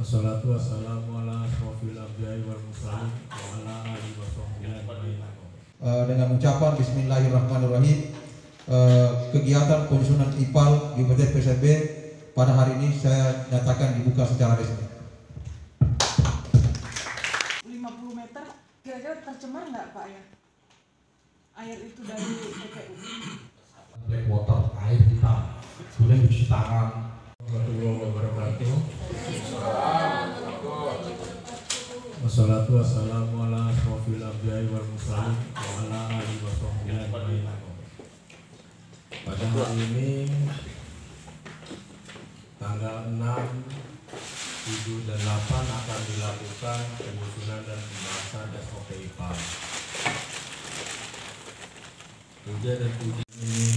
Wassalatu wassalamu ala asrofil anbiya'i wal mursalin wa ala alihi wa sahbihi ajma'in. Dengan ucapan Bismillahirrahmanirrahim, kegiatan penyusunan IPAL di UPT PSB pada hari ini saya nyatakan dibuka secara resmi. 50 meter kira-kira tercemar nggak Pak ya? Air itu dari PPU? Black water, air kita boleh cuci tangan. Warahmatullahi wabarakatuh. Wassalatu wassalamu ala asrofil anbiya'i wal mursalin wa ala alihi wa sahbihi ajma'in. Pada hari ini tanggal 6, 7 dan 8 akan dilakukan penyusunan dan pembahasan SOP IPAL. Puja dan puji ini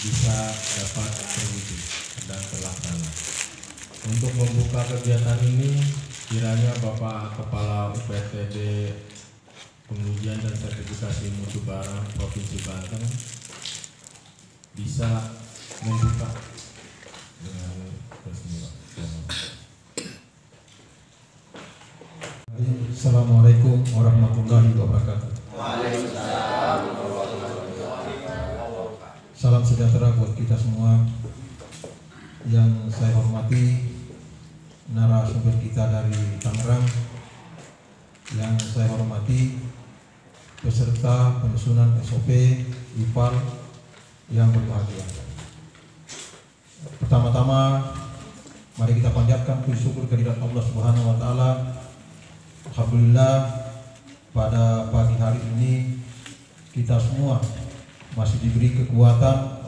bisa dapat terwujud dan terlaksana. Untuk membuka kegiatan ini, kiranya Bapak Kepala UPTD Pengujian dan Sertifikasi Mutu Barang Provinsi Banten bisa membuka dengan resmi. Assalamualaikum warahmatullahi wabarakatuh. Salam sejahtera buat kita semua. Yang saya hormati narasumber kita dari Tangerang, yang saya hormati peserta penyusunan SOP IPAL yang berbahagia. Pertama-tama mari kita panjatkan puji syukur kehadirat Allah Subhanahu wa taala. Alhamdulillah pada pagi hari ini kita semua masih diberi kekuatan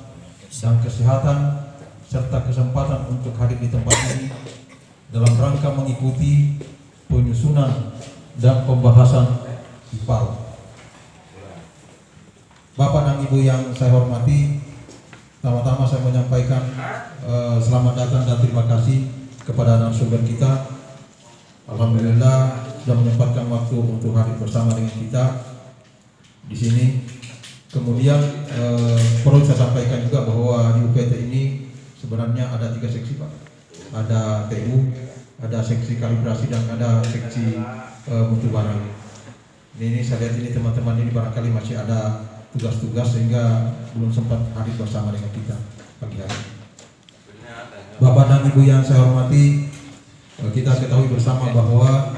dan kesehatan serta kesempatan untuk hadir di tempat ini dalam rangka mengikuti penyusunan dan pembahasan IPAL. Bapak dan Ibu yang saya hormati, pertama-tama saya menyampaikan selamat datang dan terima kasih kepada narasumber kita. Alhamdulillah sudah menyempatkan waktu untuk hadir bersama dengan kita di sini. Kemudian perlu saya sampaikan juga bahwa di UPT ini sebenarnya ada 3 seksi Pak. Ada TU, ada seksi kalibrasi dan ada seksi mutu barang. Ini saya lihat ini teman-teman ini barangkali masih ada tugas-tugas sehingga belum sempat hadir bersama dengan kita pagi hari. Bapak dan Ibu yang saya hormati, kita ketahui bersama bahwa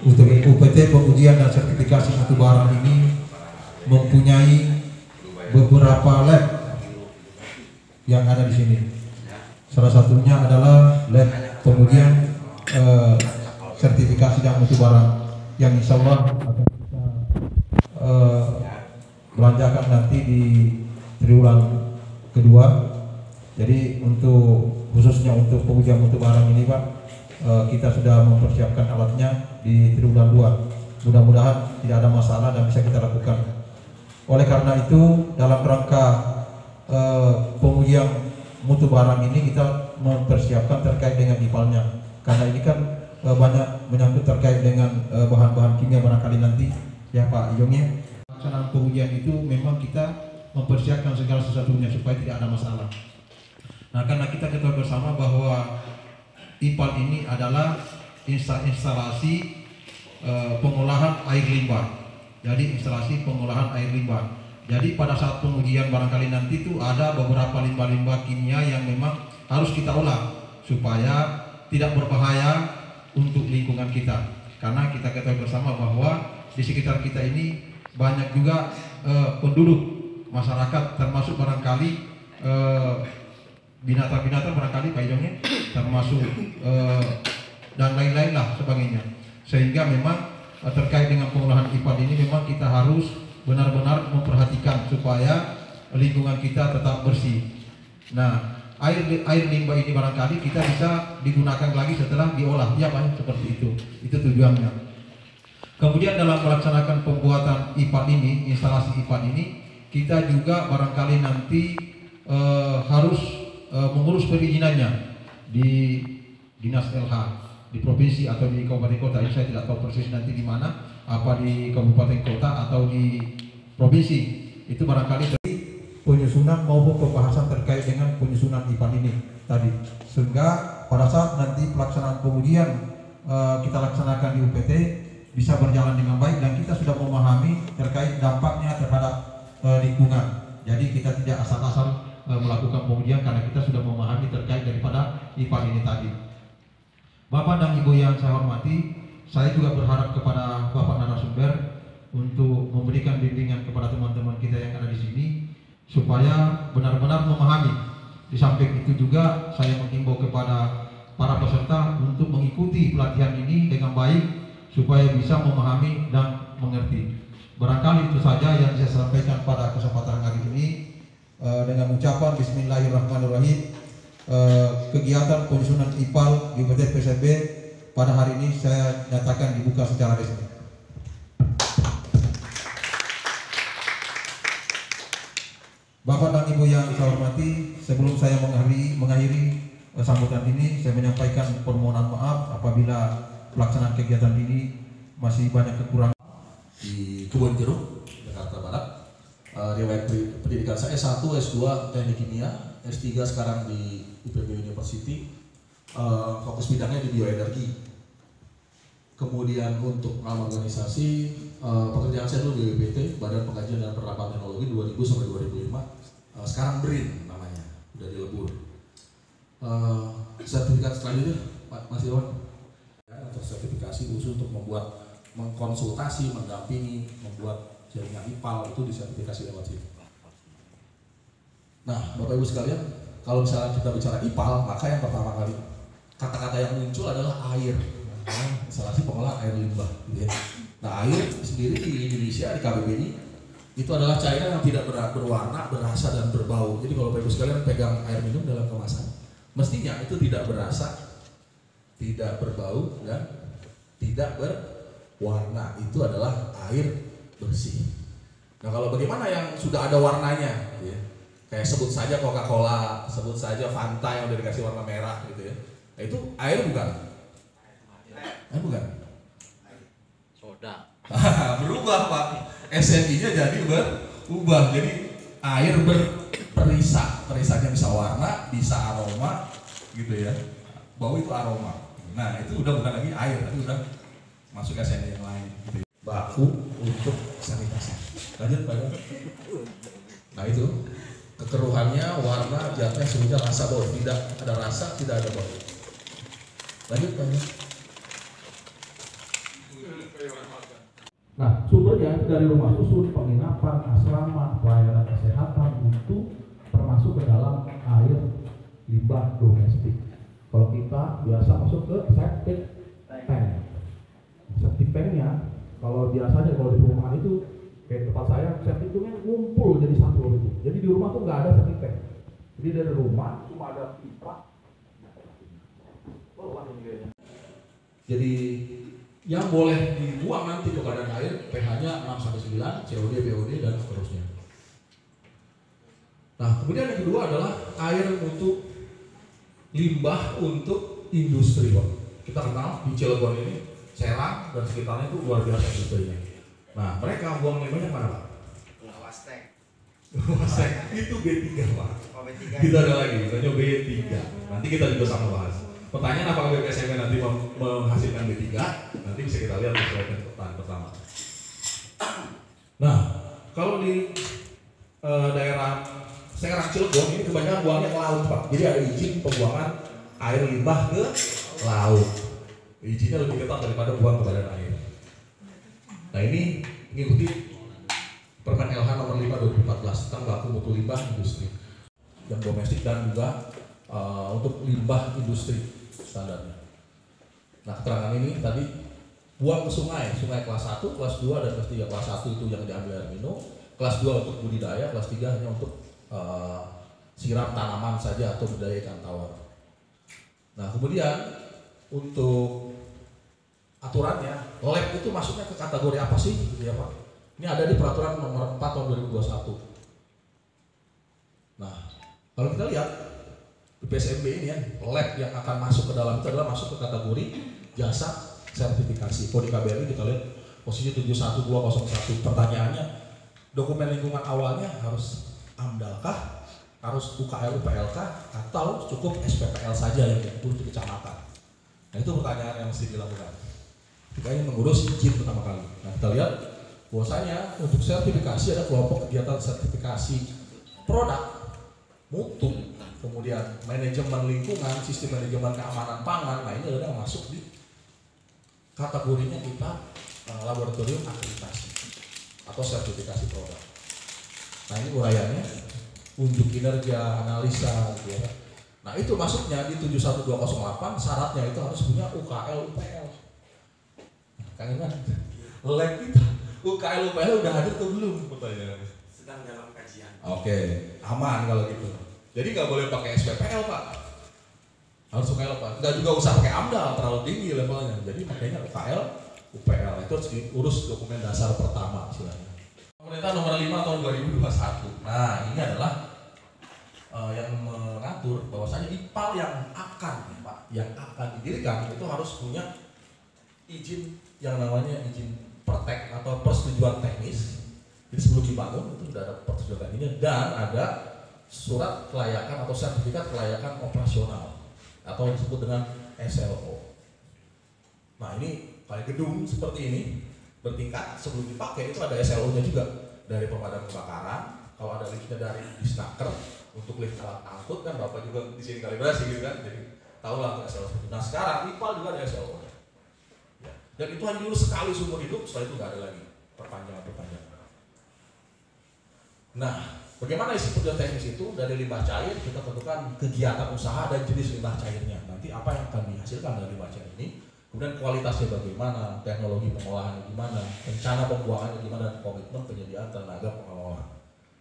UPT Pengujian dan Sertifikasi Mutu Barang ini mempunyai beberapa lab yang ada di sini. Salah satunya adalah lab pengujian sertifikasi dan mutu barang yang insya Allah akan kita belanjakan nanti di triwulan kedua. Jadi khususnya untuk pengujian mutu barang ini Pak, kita sudah mempersiapkan alatnya di triwulan 2. Mudah-mudahan tidak ada masalah dan bisa kita lakukan. Oleh karena itu dalam rangka pengujian mutu barang ini kita mempersiapkan terkait dengan IPAL-nya, karena ini kan banyak menyangkut terkait dengan bahan-bahan kimia barangkali nanti ya Pak Iyongnya. Pelaksanaan pengujian itu memang kita mempersiapkan segala sesuatunya supaya tidak ada masalah. Nah, karena kita ketahui bersama bahwa IPAL ini adalah instalasi pengolahan air limbah. Jadi instalasi pengolahan air limbah. Jadi pada saat pengujian barangkali nanti itu ada beberapa limbah-limbah kimia yang memang harus kita olah supaya tidak berbahaya untuk lingkungan kita. Karena kita ketahui bersama bahwa di sekitar kita ini banyak juga penduduk masyarakat, termasuk barangkali binatang-binatang barangkali Pak Ijongnya, termasuk dan lain-lain lah sebagainya. Sehingga memang terkait dengan pengolahan IPAL ini memang kita harus benar-benar memperhatikan supaya lingkungan kita tetap bersih. Nah, air limbah ini barangkali kita bisa digunakan lagi setelah diolah, ya Pak, seperti itu. Itu tujuannya. Kemudian dalam melaksanakan pembuatan IPAL ini, instalasi IPAL ini, kita juga barangkali nanti harus mengurus perizinannya di Dinas LH. Di provinsi atau di kabupaten kota, ini saya tidak tahu persis nanti di mana, apa di kabupaten kota atau di provinsi. Itu barangkali dari penyusunan maupun pembahasan terkait dengan penyusunan IPAL ini tadi, sehingga pada saat nanti pelaksanaan pengujian kita laksanakan di UPT bisa berjalan dengan baik dan kita sudah memahami terkait dampaknya terhadap lingkungan. Jadi kita tidak asal-asal melakukan pengujian karena kita sudah memahami terkait daripada IPAL ini tadi. Bapak dan Ibu yang saya hormati, saya juga berharap kepada Bapak narasumber untuk memberikan bimbingan kepada teman-teman kita yang ada di sini supaya benar-benar memahami. Di samping itu juga saya menghimbau kepada para peserta untuk mengikuti pelatihan ini dengan baik supaya bisa memahami dan mengerti. Barangkali itu saja yang saya sampaikan pada kesempatan hari ini dengan ucapan Bismillahirrahmanirrahim. Kegiatan penyusunan IPAL di UPT PSMB pada hari ini saya nyatakan dibuka secara resmi. Bapak dan Ibu yang saya hormati, sebelum saya mengakhiri sambutan ini, saya menyampaikan permohonan maaf apabila pelaksanaan kegiatan ini masih banyak kekurangan. Di Kebon Jeruk, Jakarta Barat. Riwayat pendidikan saya S1, S2 Teknik Kimia, S3 sekarang di IPB University. Fokus bidangnya di bioenergi. Kemudian untuk pengalaman organisasi, pekerjaan saya dulu di BPT, Badan Pengkajian dan Penerapan Teknologi 2000 sampai 2005. Sekarang BRIN namanya, udah dilebur. Sertifikat selanjutnya, Mas Irwan, untuk sertifikasi khusus untuk mengkonsultasi, mendampingi, membuat jaringan IPAL itu disertifikasi lewat sini. Nah, Bapak Ibu sekalian, kalau misalnya kita bicara IPAL, maka yang pertama kali kata-kata yang muncul adalah air. Instalasi pengolahan air limbah, gitu ya. Nah, air sendiri di Indonesia di KBBI itu adalah cairan yang tidak berwarna, berasa dan berbau. Jadi kalau Bapak Ibu sekalian pegang air minum dalam kemasan, mestinya itu tidak berasa, tidak berbau dan tidak berwarna. Itu adalah air bersih. Nah, kalau bagaimana yang sudah ada warnanya, gitu ya? Kayak sebut saja Coca-Cola, sebut saja Fanta yang udah dikasih warna merah, gitu ya. Nah, itu air bukan? Air bukan? Soda. Berubah, Pak. SNI-nya jadi berubah. Jadi air berperisa. Perisanya bisa warna, bisa aroma, gitu ya. Bau itu aroma. Nah, itu udah bukan lagi air, tapi udah masuk SNI yang lain, gitu ya. Baku untuk sanitasi. Lanjut, Pak. Nah, itu kekeruhannya, warna, jatuhnya semuanya rasa bau. Tidak ada rasa, tidak ada bau. Lanjut, Pak. Nah, sumbernya itu dari rumah susun, penginapan, asrama, pelayanan kesehatan itu termasuk ke dalam air limbah domestik. Kalau kita biasa masuk ke septic tank. Septic tanknya, kalau biasanya kalau di perumahan itu kayak tempat saya, septic tanknya ngumpul jadi satu itu. Jadi di rumah tuh nggak ada septic tank. Jadi dari rumah cuma ada pipa. Jadi yang boleh dibuang nanti ke badan air pH-nya 6-9, COD, BOD dan seterusnya. Nah, kemudian yang kedua adalah air untuk limbah untuk industri, Pak. Kita kenal di Cilegon ini, Serang dan sekitarnya itu luar biasa industrinya. Nah, mereka buang limbahnya mana, Pak? Wastek. Wastek itu B3, Pak. Oh, B3. Kita ada lagi, namanya B3. Nanti kita juga sama bahas. Pertanyaan apakah BPSMB nanti menghasilkan B3? Nanti bisa kita lihat di slide pertama. Nah, kalau di daerah Serang Cilegon ini kebanyakan buangnya ke laut, Pak. Jadi ada izin pembuangan air limbah ke laut. Izinnya lebih ketat daripada buang ke badan air. Nah, ini mengikuti Permen LH nomor 5 2014 tentang baku mutu limbah industri yang domestik dan juga untuk limbah industri standarnya. Nah, keterangan ini tadi buang ke sungai kelas 1, kelas 2 dan kelas 3. Kelas 1 itu yang diambil air minum, kelas 2 untuk budidaya, kelas 3 hanya untuk siram tanaman saja atau budidaya ikan tawar. Nah, kemudian untuk aturannya, lab itu masuknya ke kategori apa sih, gitu ya, Pak? Ini ada di peraturan nomor 4 tahun 2021. Nah, kalau kita lihat di PSMB ini ya, lab yang akan masuk ke dalam itu adalah masuk ke kategori jasa sertifikasi. Kode KBRI kita lihat posisi 71201. Pertanyaannya, dokumen lingkungan awalnya harus AMDAL kah, harus UKL UPL kah, atau cukup SPPL saja yang untuk kecamatan. Nah, Nah itu pertanyaan yang mesti dilakukan. Kita ingin mengurus izin pertama kali. Nah kita lihat bahwasanya untuk sertifikasi ada kelompok kegiatan sertifikasi produk, mutu, kemudian manajemen lingkungan, sistem manajemen keamanan pangan. Nah ini adalah yang masuk di kategorinya kita laboratorium akreditasi atau sertifikasi produk. Nah ini uraiannya unjuk kinerja, analisa, gitu ya. Nah itu masuknya di 71208 syaratnya itu harus punya UKL UPL. Nah, Kang Iman, lab kita UKL UPL udah hadir atau belum? Pertanyaannya. Sedang dalam kajian. Oke, aman kalau gitu. Jadi nggak boleh pakai SPPL Pak. Harus UKL Pak. Nggak juga usah pakai AMDAL terlalu tinggi levelnya. Jadi makanya UKL UPL itu harus diurus dokumen dasar pertama istilahnya. Pemerintah nomor 5 tahun 2021. Nah ini adalah yang mengatur bahwasanya IPAL yang akan didirikan itu harus punya izin yang namanya izin pertek atau persetujuan teknis. Jadi sebelum dibangun itu sudah ada persetujuan teknisnya dan ada surat kelayakan atau sertifikat kelayakan operasional atau disebut dengan SLO. Nah ini kayak gedung seperti ini bertingkat sebelum dipakai itu ada SLO-nya juga dari pemadam kebakaran. Kalau ada liftnya dari Disnaker untuk lift alat angkut kan Bapak juga di sini kalibrasi gitu kan, jadi tahu lah untuk SLO seperti itu. Nah sekarang IPAL juga ada SLO ya. Dan itu hanya dulu sekali seumur hidup, setelah itu nggak ada lagi perpanjangan. Nah bagaimana isi persetujuan teknis itu? Dari limbah cair kita tentukan kegiatan usaha dan jenis limbah cairnya, nanti apa yang akan dihasilkan dari limbah cair ini, kemudian kualitasnya bagaimana, teknologi pengolahannya gimana, rencana pembuangannya gimana, dan komitmen penyediaan tenaga pengelola.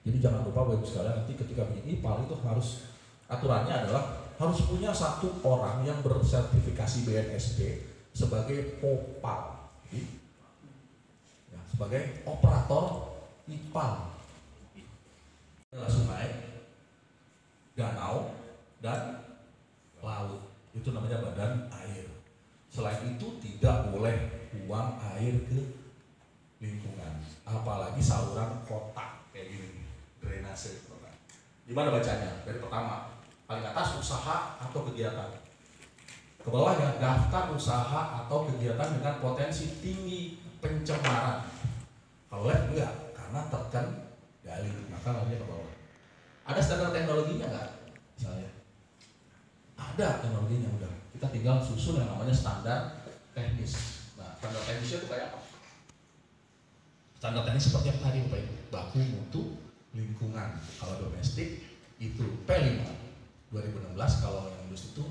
Jadi jangan lupa Bapak Ibu sekalian, nanti ketika bikin IPAL itu harus aturannya adalah harus punya satu orang yang bersertifikasi BNSP sebagai OPAL, ya, sebagai operator IPAL. Adalah sungai, danau, dan laut. Itu namanya badan air. Selain itu tidak boleh buang air ke lingkungan, apalagi saluran kotak kayak gini. Drainase. Gimana bacanya? Dari pertama, paling atas usaha atau kegiatan. Ke bawahnya daftar usaha atau kegiatan dengan potensi tinggi pencemaran. Kalau lab enggak, karena terkendali, maka larinya ke bawah. Ada standar teknologinya enggak? Misalnya. Ada teknologinya udah. Kita tinggal susun yang namanya standar teknis. Nah, standar teknisnya itu kayak apa? Standar teknis seperti yang tadi Bapak Ibu, baku mutu lingkungan. Kalau domestik itu P5 2016, kalau yang industri itu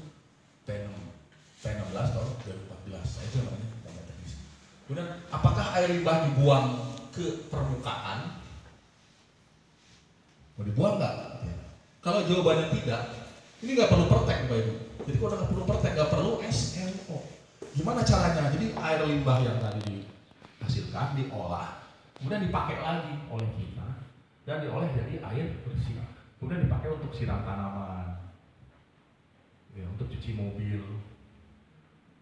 P16 tahun 2014. Nah, itu namanya standar teknis. Kemudian apakah air limbah dibuang ke permukaan? Mau dibuang nggak? Ya. Kalau jawabannya tidak, ini nggak perlu pertek Bapak Ibu. Jadi kalau nggak perlu pertek, nggak perlu SLO. Gimana caranya? Jadi air limbah yang tadi dihasilkan diolah, kemudian dipakai lagi oleh kita dan diolah jadi air bersih. Kemudian dipakai untuk siram tanaman, ya, untuk cuci mobil,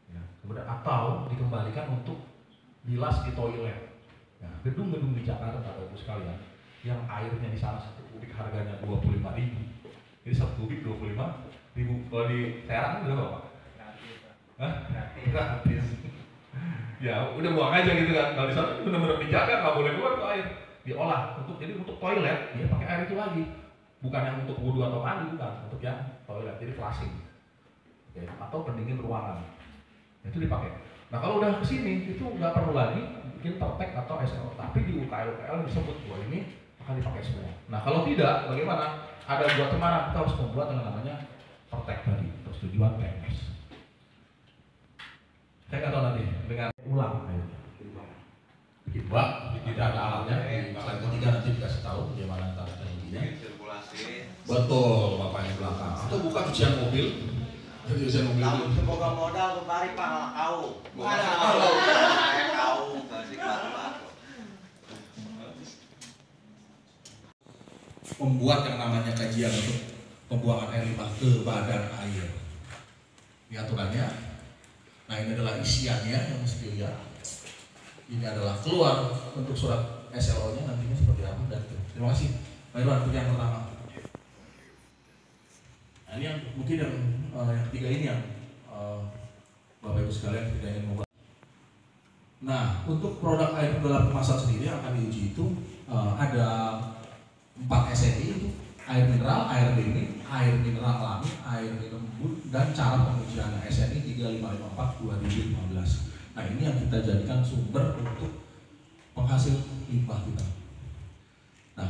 ya, kemudian atau dikembalikan untuk bilas di toilet. Ya, gedung-gedung di Jakarta Bapak Ibu sekalian, yang airnya di sana 1 kubik harganya 25.000. Jadi 1 kubik 25.000. Kalau di Serang berapa Pak? Gratis. Ya udah buang aja gitu kan. Kalau di sana benar-benar dijaga, nggak boleh keluar tuh air. Diolah untuk toilet, dia pakai air itu lagi. Bukan yang untuk wudhu atau mandi, bukan, untuk yang toilet, jadi flushing. Oke, atau pendingin ruangan. Itu dipakai. Nah kalau udah kesini itu nggak perlu lagi bikin pertek atau SLO, tapi di UKL disebut bahwa ini akan dipakai semua. Nah kalau tidak, bagaimana? Ada buat cemaran, kita harus membuat yang namanya pertek tadi, persetujuan teknis. Saya nggak tahu nanti dengan ulang bikin bak, tidak ada alatnya. Di slide ketiga nanti dikasih tahu bagaimana tata teknologinya. Betul, bapaknya belakang. Itu bukan cucian mobil. Cucian mobil. Tahu semoga modal kembali Pak kau. Ada kau kasih Pak. Membuat yang namanya kajian untuk pembuangan air limbah ke badan air. Ini aturannya. Nah ini adalah isiannya yang mesti dilihat. Ini adalah keluar untuk surat SLO-nya nantinya seperti apa dan itu. Terima kasih. Baiklah untuk yang pertama. Nah, ini yang mungkin yang ketiga ini yang Bapak Ibu sekalian kita ingin membuat. Nah, untuk produk air dalam kemasan sendiri yang akan diuji itu ada 4 SNI, itu air mineral, air dingin, air mineral alami, air minum embun, dan cara pengujiannya SNI 3554/2015. Nah, ini yang kita jadikan sumber untuk penghasil limbah kita. Nah,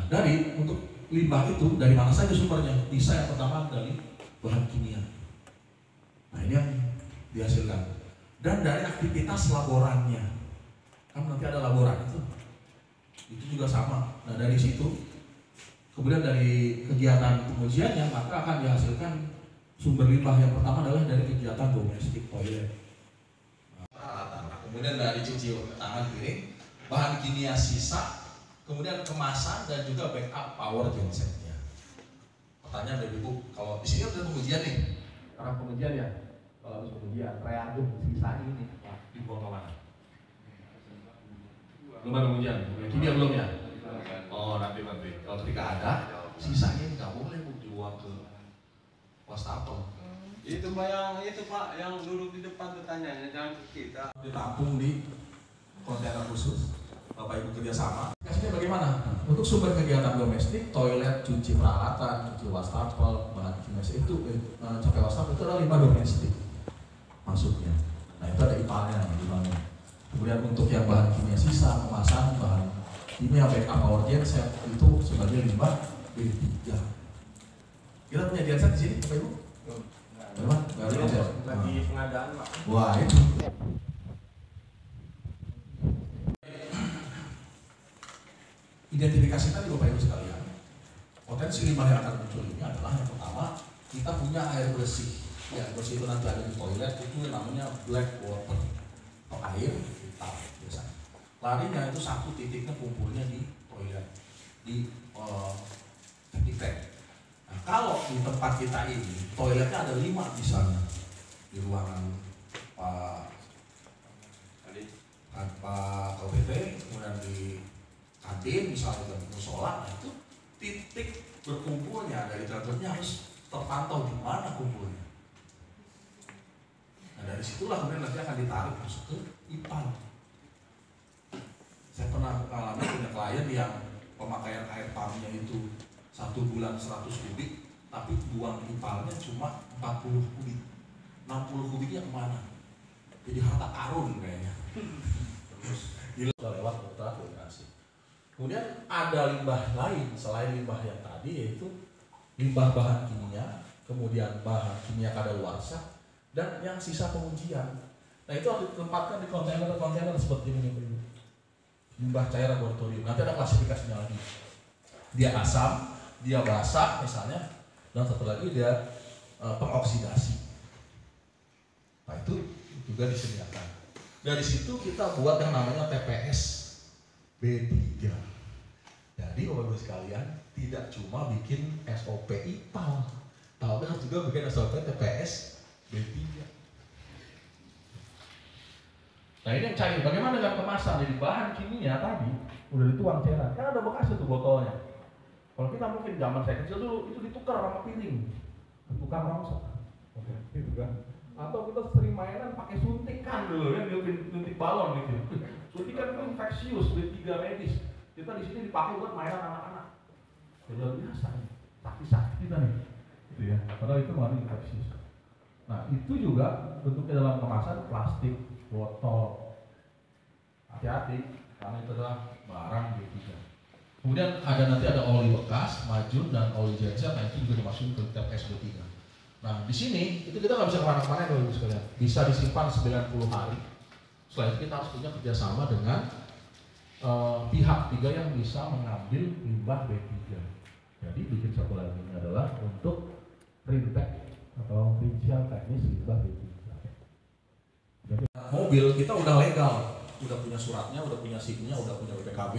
untuk limbah itu dari mana saja sumbernya? Bisa yang pertama dari bahan kimia. Nah, ini yang dihasilkan. Dan dari aktivitas laborannya. Kan nanti ada laboran itu juga sama. Nah, dari situ kemudian dari kegiatan pengujiannya maka akan dihasilkan sumber limbah yang pertama adalah dari kegiatan domestik toilet. Peralatan. Nah, kemudian dari cuci tangan piring, bahan kimia sisa, kemudian kemasan dan juga backup power gensetnya. Pertanyaan dari Ibu, kalau di sini udah pengujian nih, orang pengujian ya, kalau habis pengujian, reagen sisa ini dibuang ke mana? Belum ada pengujian, kimia belum ya? Oh nanti kalau ketika ada sisanya nggak boleh dibuang ke wastafel. Itu Pak yang duduk di depan tuh tanyanya, jangan ke kita. Ditampung di kontainer khusus. Bapak Ibu kerjasama. Kasihnya bagaimana? Untuk sumber kegiatan domestik, toilet, cuci peralatan, cuci wastafel, bahan kimia itu sampai wastafel itu adalah limbah domestik masuknya. Nah itu ada IPA-nya di mana. Kemudian untuk yang bahan kimia sisa, kemasan, bahan kimia backup power genset itu sebagai limbah B3. Kita punya genset di sini, Bapak Ibu? Memang nggak ada genset. Lagi pengadaan Pak. Wah itu. Identifikasi tadi Bapak Ibu sekalian, potensi limbah yang akan muncul ini adalah yang pertama kita punya air bersih. Ya, bersih itu nanti ada di toilet itu namanya black water atau air hitam biasanya. Larinya itu satu titiknya kumpulnya di toilet di septic tank. Nah, kalau di tempat kita ini toiletnya ada 5 misalnya di ruangan Pak KBP, kemudian di kantin misalnya di musola, nah itu titik berkumpulnya dari toiletnya harus terpantau di mana kumpulnya. Nah dari situlah kemudian nanti akan ditarik masuk ke IPAL. Saya pernah mengalami punya klien yang pemakaian air pumpnya itu 1 bulan 100 kubik, tapi buang IPALnya cuma 40 kubik. 60 kubiknya kemana? Jadi harta karun kayaknya. Terus sudah lewat kontrak filtrasi. Kemudian ada limbah lain selain limbah yang tadi, yaitu limbah bahan kimia, kemudian bahan kimia kadaluarsa, dan yang sisa pengujian. Nah itu harus ditempatkan di kontainer-kontainer seperti ini. Limbah cair laboratorium. Nanti ada klasifikasinya lagi. Dia asam, dia basah misalnya, dan satu lagi dia pengoksidasi. Nah itu juga disediakan. Dari situ kita buat yang namanya TPS B3. Jadi Bapak Ibu sekalian, tidak cuma bikin SOP IPAL, tapi harus juga bikin SOP TPS B3. Nah ini yang cair. Bagaimana dengan kemasan? Jadi bahan kimia tadi udah dituang cairan, kan ada bekas itu botolnya. Kalau kita mungkin zaman saya kecil dulu itu ditukar sama piring, tukang rongsok. Oke, itu kan. Atau kita sering mainan pakai suntikan dulu ya, suntik balon gitu. Suntikan itu infeksius, B3 medis. Kita di sini dipakai buat mainan anak-anak. Luar biasa nih, sakit kita nih, gitu ya. Padahal itu mengandung infeksius. Nah itu juga bentuknya dalam kemasan plastik, botol. Hati-hati, karena itu adalah barang B3. Kemudian nanti ada oli bekas, majun dan oli genset. Nah itu juga dimasukin ke TPS B3. Nah di sini itu kita nggak bisa kemana-mana kalau sekalian. Bisa disimpan 90 hari. Setelah itu kita harus punya kerjasama dengan pihak ketiga yang bisa mengambil limbah B3. Jadi bikin satu lagi ini adalah untuk printech atau rincian teknis limbah B3. Jadi mobil kita udah legal, udah punya suratnya, udah punya SIM-nya, udah punya BPKB,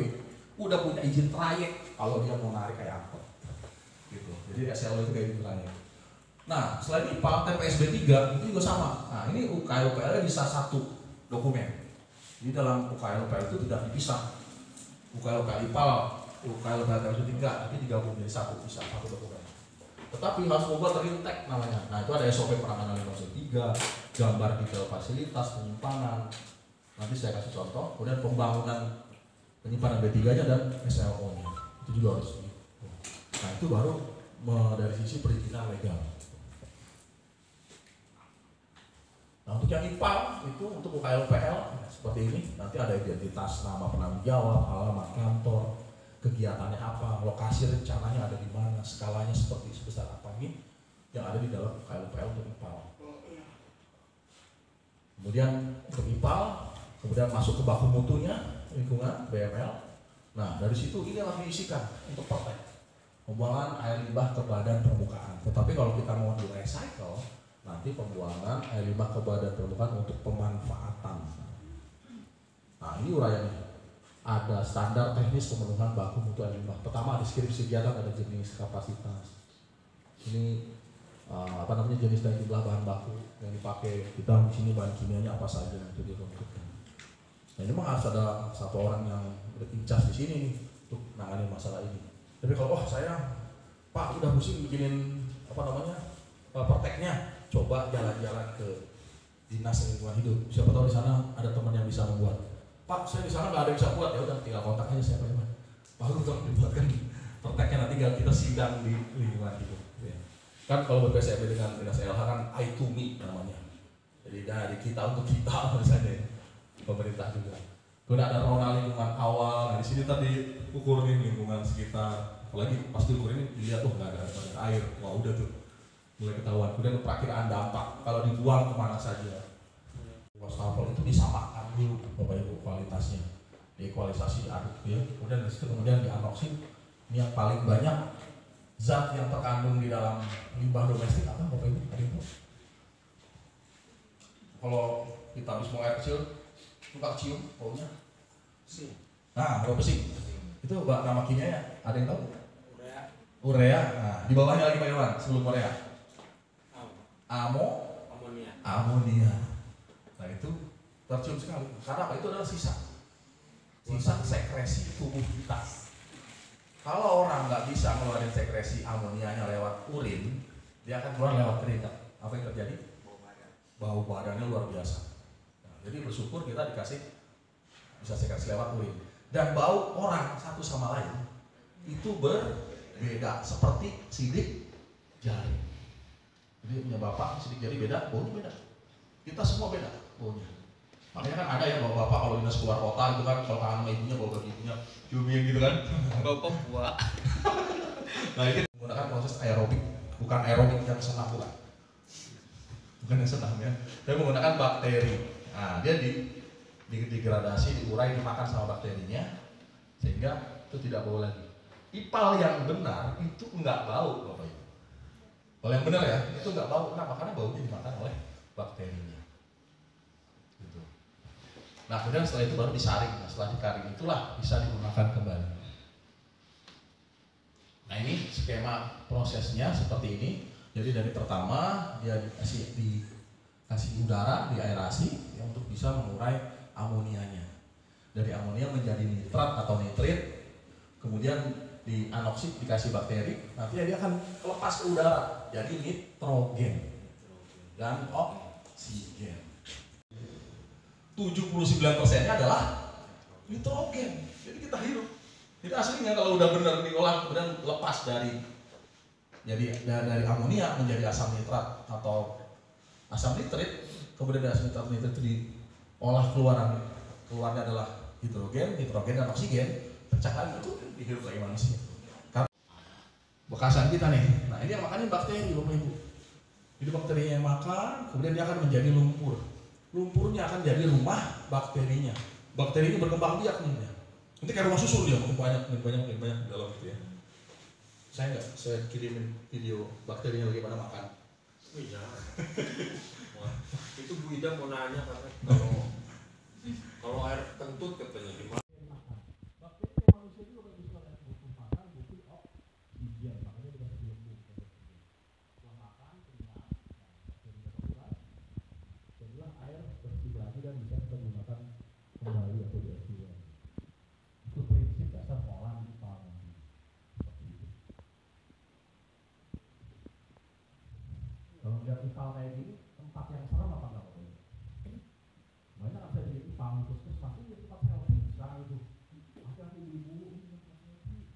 udah punya izin trayek kalau dia mau narik kayak angkot. Gitu. Jadi SLO itu kayak izin trayek. Nah, selain IPAL, TPS B3 itu juga sama. Nah, ini UKL-UPL bisa satu dokumen. Di dalam UKL-UPL itu tidak dipisah. UKL-UPL IPAL, UKL-UPL TPS B3, tapi digabung jadi satu dokumen. tetapi harus membuat terintek namanya. Nah itu ada SOP penanganan limbah 3, gambar detail fasilitas penyimpanan. Nanti saya kasih contoh. Kemudian pembangunan penyimpanan B3-nya dan SLO-nya itu juga harus. Nah itu baru dari sisi perizinan legal. Nah untuk yang IPAL itu untuk UKLPL seperti ini, nanti ada identitas nama penanggung jawab, alamat kantor, kegiatannya apa, lokasi rencananya ada di mana, skalanya seperti sebesar apa, ini yang ada di dalam UKLPL untuk IPAL. Kemudian untuk IPAL, kemudian masuk ke baku mutunya lingkungan BML. Nah dari situ ini yang diisikan untuk partai pembuangan air limbah ke badan permukaan. Tetapi kalau kita mau di recycle, nanti pembuangan air limbah ke badan permukaan untuk pemanfaatan. Nah ini uraiannya. Ada standar teknis pemenuhan baku mutu air limbah. Pertama deskripsi kegiatan, ada jenis, kapasitas. Ini jenis dan jumlah bahan baku yang dipakai. Kita di sini bahan kimianya apa saja itu ditentukan. Nah ini memang harus ada satu orang yang berincas di sini nih untuk menangani masalah ini. Tapi kalau saya Pak udah pusing bikinin perteknya, coba jalan-jalan ke dinas lingkungan hidup. Siapa tahu di sana ada teman yang bisa membuat. Pak, saya di sana nggak ada yang bisa buat, ya udah tinggal kontak aja siapa yang baru untuk dibuatkan perteknya, nanti kita sidang di lingkungan hidup. Ya. Kan kalau BPSMB dengan dinas LH kan I to me namanya. Jadi dari kita untuk kita misalnya pemerintah juga. Kemudian ada rona lingkungan awal. Nah di sini tadi ukur nih lingkungan sekitar. Apalagi pas diukur ini dilihat nggak ada air. Wah udah tuh mulai ketahuan. Kemudian perakiraan dampak kalau dibuang kemana saja. Wastafel itu disamakan dulu Bapak Ibu kualitasnya, dikualisasi aduk ya. Kemudian dari situ kemudian dianoksin. Ini yang paling banyak zat yang terkandung di dalam limbah domestik apa Bapak Ibu? Ada itu? Kalau kita habis buang air kecil, suka cium baunya. Nah, bau pesing. Itu nama kimianya ada yang tahu? Urea. Nah, di bawahnya lagi Pak Irwan sebelum urea. Amonia. Nah itu tercium sekali. Karena apa? Itu adalah sisa sekresi tubuh kita. Kalau orang nggak bisa ngeluarin sekresi amonianya lewat urin, dia akan keluar lewat keringat. Apa yang terjadi? Bau badannya luar biasa. Nah, jadi bersyukur kita dikasih bisa sekresi lewat urin. Dan bau orang satu sama lain itu berbeda, seperti sidik jari. Jadi punya bapak sidik jari beda, baunya beda. Kita semua beda baunya. Makanya kan ada ya bapak kalau dinas keluar kota itu kan kalau kangen sama ibunya bawa ke ibunya ciumin gitu kan. Bapak buah. Nah ini menggunakan proses aerobik, bukan aerobik yang senam bukan yang senam ya. Tapi menggunakan bakteri. Nah dia digradasi, diurai, dimakan sama bakterinya sehingga itu tidak bau lagi. IPAL yang benar itu enggak bau Bapak Ibu. Kalau yang benar ya itu enggak bau. Kenapa? Karena baunya dimakan oleh bakterinya. Gitu. Nah kemudian setelah itu baru disaring. Nah, setelah disaring itulah bisa digunakan kembali. Nah ini skema prosesnya seperti ini. Jadi dari pertama dia dikasih udara, diaerasi ya, untuk bisa mengurai amonianya. Dari amonia menjadi nitrat atau nitrit, kemudian dianoksid dikasih bakteri, nanti dia akan lepas ke udara jadi nitrogen dan oksigen. 79%-nya adalah nitrogen. Jadi kita hidup. Jadi aslinya kalau udah benar diolah kemudian lepas dari amonia menjadi asam nitrat atau asam nitrit, kemudian dari asam nitrit itu diolah keluarnya adalah hidrogen dan oksigen, pecah lagi itu dihirup lagi manusia. Bekasan kita nih. Nah ini yang makannya bakteri Bapak Ibu. Jadi bakterinya yang makan, kemudian dia akan menjadi lumpur. Lumpurnya akan jadi rumah bakterinya. Bakteri ini berkembang biak nih. Nanti kayak rumah susun dia, makin banyak di dalam itu ya. Saya kirimin video bakterinya bagaimana makan. Oh iya. Itu Bu Ida mau nanya katanya kalau air kentut katanya gimana? puskesmas ini tempat selfie sekarang itu. Hati-hati ibu, ini tempat selfie.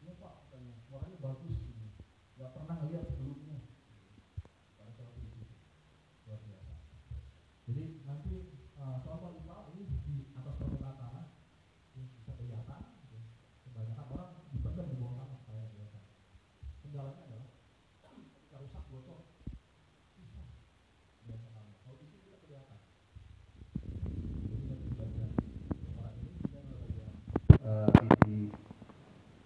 Iya Pak, katanya suaranya bagus ini. Gak pernah lihat sebelumnya. Pada selfie itu luar biasa. Jadi nanti soal Pak ini di atas permukaan tanah bisa kelihatan. Kebanyakan orang dipendam di bawah tanah kayak biasa. Kendalanya adalah ketika rusak bocor susah biasa kami. Kalau itu kita kelihatan. Jadi yang bagian orang ini dia bagian sisi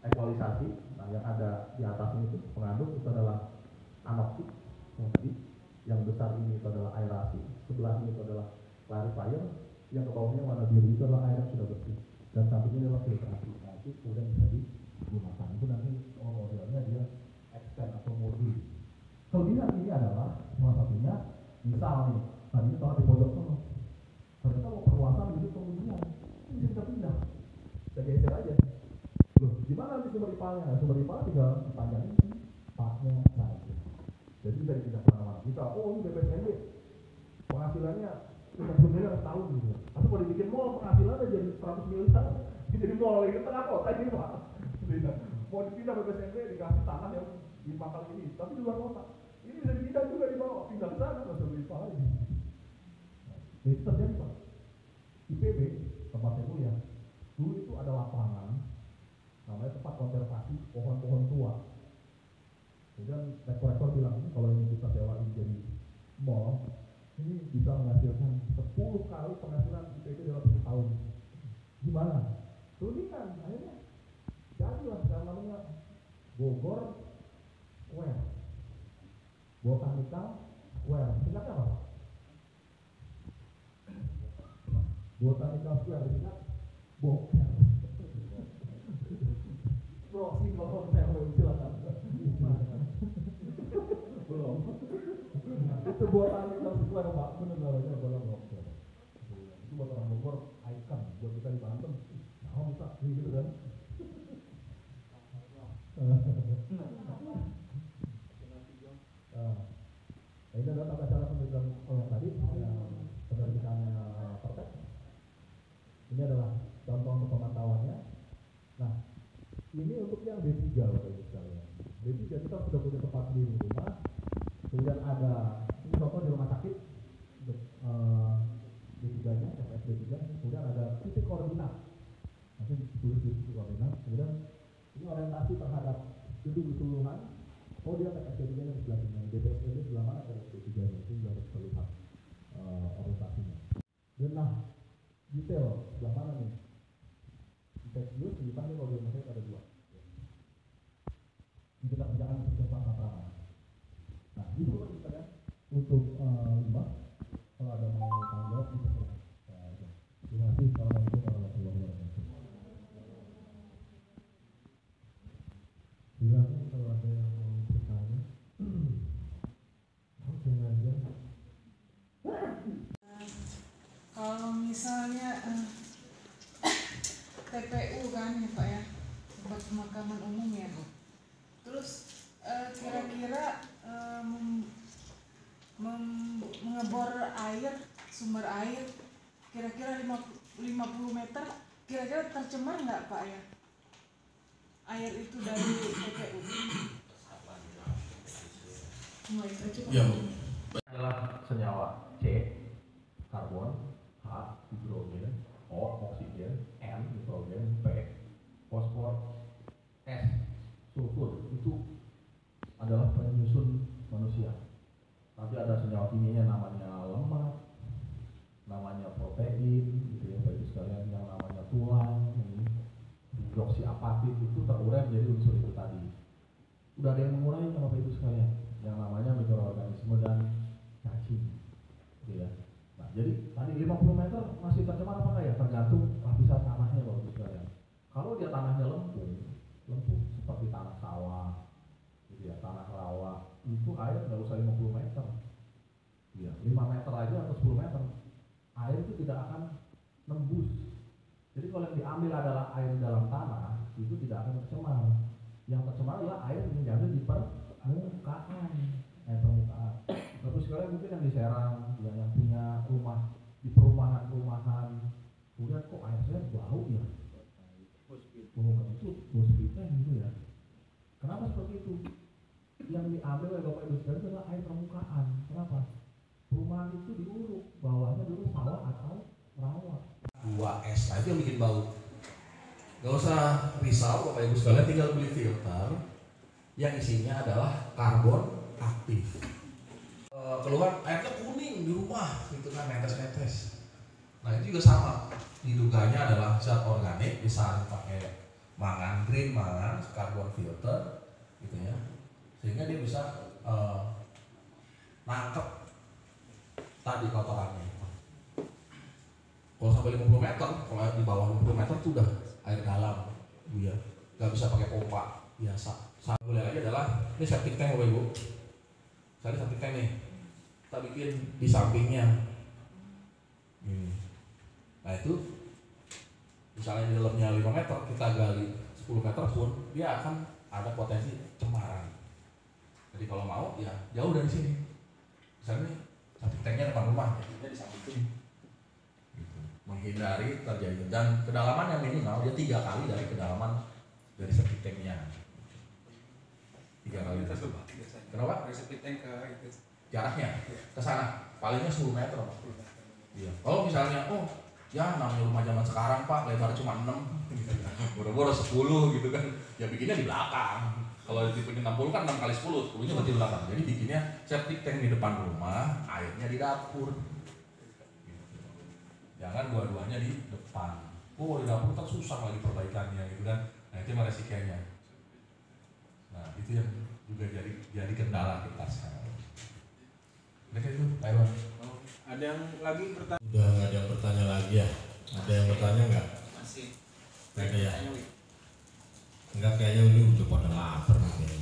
ekualisasi. Nah yang ada di atasnya itu pengaduk itu adalah anoksis yang tadi. Yang besar ini itu adalah aerasi. Sebelah ini itu adalah clarifier. Yang ke bawahnya warna biru itu adalah air yang sudah bersih. Dan sampingnya adalah filtrasi. Nah itu kemudian bisa digunakan. Itu nanti modelnya dia extend atau modul. Kelebihan ini adalah salah satunya misal nih tadinya taruh di pojok sana. Ternyata mau perluasan itu kemudian ini bisa pindah. Bisa geser aja. Loh, gimana nanti sumber ipalnya? Nah, sumber ipal tinggal dipanjangin partnya saja. Jadi bisa dipindah kemana-mana. Bisa, oh ini BPSNB penghasilannya 50 miliar setahun gitu. Tapi kalau dibikin mall penghasilannya jadi 100 miliar. Jadi mall lagi tengah kota ini Pak. Mau dipindah BPSNB dikasih tanah yang di pangkal ini, tapi di luar kota. Ini bisa dipindah juga di bawah, pindah ke sana nggak usah beli ipal lagi. Nah, itu terjadi Pak. IPB tempat saya kuliah dulu itu ada lapangan namanya tempat konservasi pohon-pohon tua. Kemudian rektor-rektor bilang ini kalau ini kita sewain jadi mall, ini bisa menghasilkan 10 kali penghasilan IPB dalam setahun. Gimana? Tudingan akhirnya jadilah sekarang namanya Bogor Square, Botanical Square. Singkatnya apa? Botanical Square disingkat Boker. Proxy hotel silakan. Belum. Itu Botanical Square Pak, benar namanya Boker. Itu buat orang Bogor icon buat kita di Banten. Nah, bisa gitu kan? Nah, ini adalah tata cara penerbitan yang tadi yang penerbitannya perfect. Ini adalah contoh untuk pemantauannya. Nah, ini untuk yang D3 Bapak Ibu sekalian. D3 kita sudah punya tempat di rumah. Kemudian ada ini contoh di rumah sakit untuk D3-nya, FS D3. Kemudian ada titik koordinat. Nanti ditulis di titik koordinat. Kemudian ini orientasi terhadap gedung keseluruhan. Oh dia TS D3-nya di sebelah sini, DPS ini sebelah mana TS D3-nya, itu juga harus terlihat orientasinya. Dan nah, detail sebelah mana nih? Detail dulu, sebentar nih kalau di rumah saya ada 2. Ini kita kerjakan di sebelah sana. Nah, itu kan untuk limbah, kalau ada mau tanggung jawab, bisa selesai. Terima kasih, assalamualaikum warahmatullahi wabarakatuh. Silakan kalau ada yang mau bertanya. Oke aja. Kalau misalnya TPU kan ya Pak ya, tempat pemakaman umum ya. Terus kira-kira mengebor air, sumber air kira-kira 50 meter, kira-kira tercemar nggak Pak ya? Air itu dari TPU. Ya, adalah senyawa C, karbon, H, hidrogen, O, oksigen, N, nitrogen, P, fosfor, S, sulfur. Itu adalah penyusun manusia. Nanti ada senyawa kimianya namanya lemak, namanya protein, gitu ya Bapak Ibu sekalian, yang namanya tulang, ini hidroksiapatit itu terurai menjadi unsur itu tadi. Udah ada yang mengurai sama Bapak Ibu sekalian, yang namanya mikroorganisme dan cacing, gitu ya. Nah, jadi tadi 50 meter masih tercemar apa enggak ya? Tergantung lapisan tanahnya Bapak Ibu sekalian. Kalau dia tanahnya lempung seperti tanah sawah, gitu ya, tanah rawa, itu air nggak usah 50 meter, ya 5 meter aja atau 10 meter, air itu tidak akan nembus. Jadi kalau yang diambil adalah air dalam tanah, itu tidak akan tercemar. Yang tercemar adalah air yang diambil di permukaan, permukaan. Terus sekalian mungkin yang di Serang, yang punya rumah di perumahan Kemudian kok air saya bau ya? Oh itu bos kita gitu ya. Kenapa seperti itu? Yang diambil oleh Bapak Ibu sekalian adalah air permukaan. Kenapa? Perumahan itu diuruk, bawahnya dulu sawah atau rawa. 2S, nah itu yang bikin bau. Gak usah risau Bapak Ibu sekalian, tinggal beli filter yang isinya adalah karbon aktif. Keluhan airnya kuning di rumah, gitu kan, netes-netes. Nah itu juga sama, diduganya adalah zat organik, bisa pakai mangan, green mangan, karbon filter, gitu ya, sehingga dia bisa nangkep tadi kotorannya. Kalau sampai 50 meter, kalau di bawah 50 meter itu udah air dalam, ya, nggak bisa pakai pompa biasa. Satu lagi adalah ini septic tank Bapak Ibu. Saya septic tank nih, kita bikin di sampingnya. Nah itu, misalnya di dalamnya 5 meter, kita gali 10 meter pun, dia akan ada potensi cemaran. Jadi kalau mau, ya jauh dari sini. Misalnya nih, septic tanknya depan rumah, ya di samping sini. Menghindari terjadi, dan kedalaman yang minimal dia 3 kali dari kedalaman dari septic tanknya. 3 kali. Kenapa? Dari septic tank ke itu. Jaraknya ke sana palingnya 10 meter. Iya. Kalau misalnya ya namanya rumah zaman sekarang Pak, lebar cuma 6, boro-boro 10 gitu kan, ya bikinnya di belakang. Kalau tipenya 60 kan 6 kali 10, 10-nya berarti di belakang. Jadi bikinnya septic tank di depan rumah, airnya di dapur. Jangan dua-duanya di depan. Di dapur kan susah lagi perbaikannya gitu kan. Nah itu mah resikonya. Nah itu yang juga jadi kendala kita sekarang. Mereka itu, ayo. Ada yang lagi bertanya? Udah nggak ada yang bertanya lagi ya? Ada yang bertanya nggak? Masih. Nggak ada ya? Enggak, kayaknya ini udah pada lapar nih.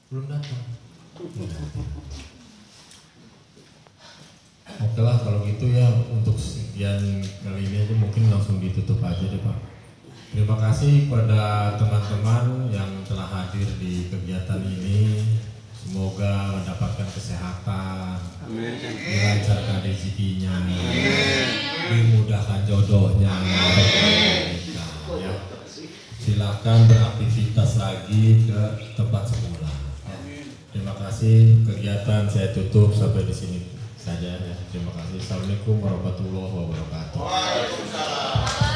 Belum datang. Oke lah kalau gitu ya, untuk sekian kali ini aja mungkin langsung ditutup aja deh Pak. Terima kasih kepada teman-teman yang telah hadir di kegiatan ini. Semoga mendapatkan kesehatan, dilancarkan rezekinya, dimudahkan jodohnya. Ya. Silakan beraktivitas lagi ke tempat semula. Terima kasih, kegiatan saya tutup sampai di sini saja ya. Terima kasih. Assalamualaikum warahmatullahi wabarakatuh. Waalaikumsalam.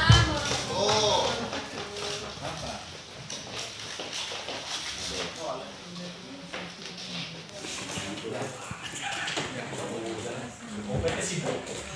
Opennya sibuk.